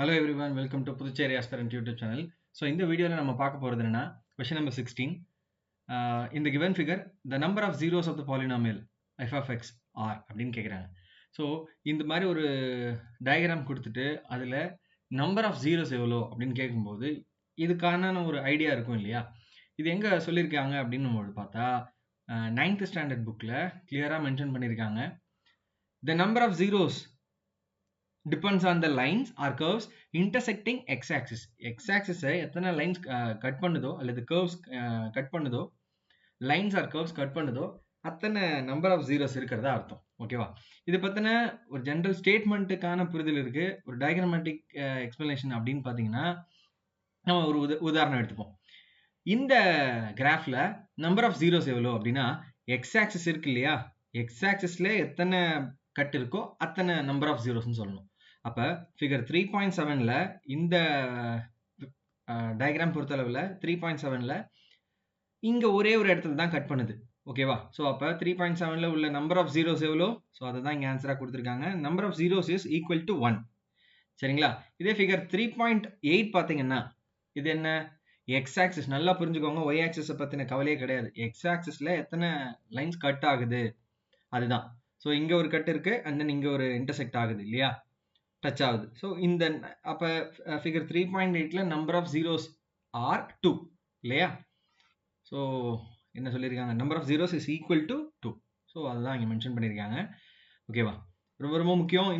Hello everyone, welcome to Puducherry Aspirant YouTube channel. So in the video நம்ம பார்க்க போறது என்னன்னா question number 16. In the given figure, the number of zeros of the polynomial f of x are அப்படின்னு கேட்குறாங்க. So இந்த மாதிரி ஒரு diagram கொடுத்துட்டு அதில் நம்பர் ஆஃப் ஜீரோஸ் எவ்வளோ அப்படின்னு கேட்கும்போது இதுக்கான ஒரு ஐடியா இருக்கும் இல்லையா? இது எங்கே சொல்லியிருக்காங்க அப்படின்னு நம்ம பார்த்தா 9th ஸ்டாண்டர்ட் புக்கில் கிளியராக மென்ஷன் பண்ணியிருக்காங்க. The number of zeros depends on the lines or curves intersecting x-axis. x-axis எத்தனை லைன்ஸ் கட் பண்ணுதோ அல்லது curves கட் பண்ணுதோ, லைன்ஸ் ஆர் curves கட் பண்ணுதோ அத்தனை நம்பர் ஆஃப் ஜீரோஸ் இருக்கிறதா அர்த்தம். ஓகேவா? இது பற்றின ஒரு ஜென்ரல் ஸ்டேட்மெண்ட்டுக்கான புரிதல் இருக்கு. ஒரு டயக்ராமேட்டிக் எக்ஸ்பிளனேஷன் அப்படின்னு பார்த்தீங்கன்னா நம்ம ஒரு உதாரணம் எடுத்துப்போம். இந்த கிராஃப்ல நம்பர் ஆஃப் ஜீரோஸ் எவ்வளோ அப்படின்னா எக்ஸ் ஆக்சிஸ் இருக்கு இல்லையா? எக்ஸ் ஆக்சிஸ்ல எத்தனை கட் இருக்கோ அத்தனை நம்பர் ஆஃப் ஜீரோஸ்ன்னு சொல்லணும். அப்போ ஃபிகர் 3.7ல இந்த டயக்ராம் பொறுத்தளவில் 3.7ல இங்கே ஒரே ஒரு இடத்துல தான் கட் பண்ணுது. ஓகேவா? ஸோ அப்போ 3.7ல உள்ள நம்பர் ஆஃப் ஜீரோஸ் எவ்வளோ? ஸோ அதை தான் இங்கே ஆன்சராக கொடுத்துருக்காங்க. Number of zeros is equal to 1. சரிங்களா? இதே ஃபிகர் 3.8 பார்த்தீங்கன்னா இது என்ன? X axis. நல்லா புரிஞ்சுக்கோங்க, ஒய் ஆக்சிஸை பற்றின கவலையே கிடையாது. எக்ஸ் ஆக்சிஸில் எத்தனை லைன்ஸ் கட் ஆகுது அதுதான். ஸோ இங்கே ஒரு கட் இருக்கு அண்ட் தென் இங்கே ஒரு இன்டர்செக்ட் ஆகுது இல்லையா? டச் ஆகுது. ஸோ இந்த அப்போ ஃபிகர் 3.8ல நம்பர் ஆஃப் ஜீரோஸ் ஆர் 2 இல்லையா? ஸோ என்ன சொல்லியிருக்காங்க? Number of zeros is equal to 2. So அதுதான் இங்கே மென்ஷன் பண்ணியிருக்காங்க. ஓகேவா? ரொம்ப ரொம்ப முக்கியம்.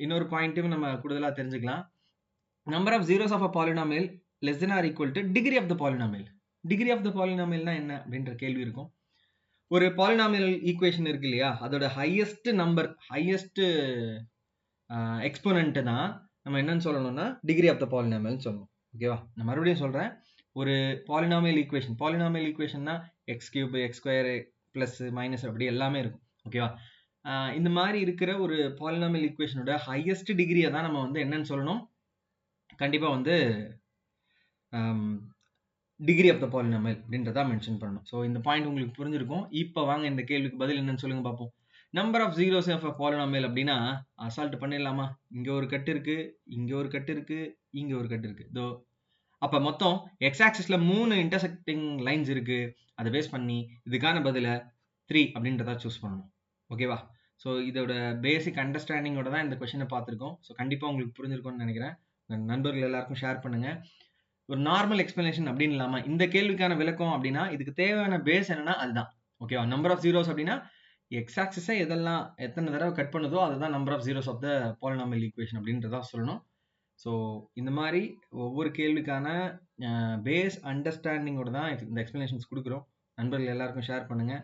இன்னொரு பாயிண்ட்டும் நம்ம கூடுதலாக தெரிஞ்சுக்கலாம். Number of zeros of a polynomial less than or equal to degree of the polynomial. Degree of the பாலினாமியல்னா என்ன அப்படின்ற கேள்வி இருக்கும். ஒரு பாலினாமியல் ஈக்குவேஷன் இருக்கு இல்லையா? அதோட ஹையஸ்ட் நம்பர், ஹையஸ்ட் எக்ஸ்போனன்ட் தான் நம்ம என்னன்னு சொல்லணும்னா டிகிரி ஆஃப் த பாலினாமியல் சொல்லணும். ஓகேவா? நான் மறுபடியும் சொல்றேன். ஒரு பாலினாமியல் ஈக்குவேஷன்னா x cube, x square, plus minus அப்படி எல்லாமே இருக்கும். ஓகேவா? இந்த மாதிரி இருக்கிற ஒரு பாலினாமியல் ஈக்குவேஷனோட ஹையஸ்ட் டிகிரியை தான் நம்ம வந்து என்னன்னு சொல்லணும்? கண்டிப்பா வந்து டிகிரி ஆஃப் த பாலினாமியல் அப்படின்றதா மென்ஷன் பண்ணணும். ஸோ இந்த பாயிண்ட் உங்களுக்கு புரிஞ்சிருக்கும். இப்போ வாங்க இந்த கேள்விக்கு பதில் என்னன்னு சொல்லுங்க பார்ப்போம். Number of zeros of a polynomial அப்படின்னா அசால்ட் பண்ணிடலாமா? இங்க ஒரு கட் இருக்கு, இங்க ஒரு கட் இருக்கு, இங்க ஒரு கட் இருக்கு. தோ அப்ப மொத்தம் எக்ஸ் ஆக்சிஸ்ல 3 இன்டர்செக்டிங் லைன்ஸ் இருக்கு. அதை பேஸ் பண்ணி இதுக்கான பதில 3 அப்படின்றதா சூஸ் பண்ணணும். ஓகேவா? ஸோ இதோட பேசிக் அண்டர்ஸ்டாண்டிங்கோட தான் இந்த கொஸ்டினை பார்த்துருக்கோம். ஸோ கண்டிப்பா உங்களுக்கு புரிஞ்சிருக்கும்னு நினைக்கிறேன். நண்பர்கள் எல்லாருக்கும் ஷேர் பண்ணுங்க. ஒரு நார்மல் எக்ஸ்பிளனேஷன் அப்படின்னு இல்லாம இந்த கேள்விக்கான விளக்கம் அப்படின்னா இதுக்கு தேவையான பேஸ் என்னன்னா அதுதான். ஓகேவா? நம்பர் ஆஃப் ஜீரோஸ் அப்படின்னா எக்ஸ் ஆக்சிஸை எத்தனை தடவை கட் பண்ணுதோ அதுதான் number of zeros of the polynomial equation அப்படின்றதா சொல்லணும். ஸோ இந்த மாதிரி ஒவ்வொரு கேள்விக்கான பேஸ் அண்டர்ஸ்டாண்டிங்கோட தான் இந்த எக்ஸ்பிளனேஷன்ஸ் கொடுக்குறோம். நண்பர்கள் எல்லாருக்கும் ஷேர் பண்ணுங்க.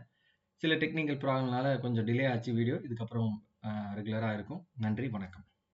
சில டெக்னிக்கல் ப்ராப்ளம்னால கொஞ்சம் டிலே ஆச்சு வீடியோ. இதுக்கப்புறம் ரெகுலராக இருக்கும். நன்றி, வணக்கம்.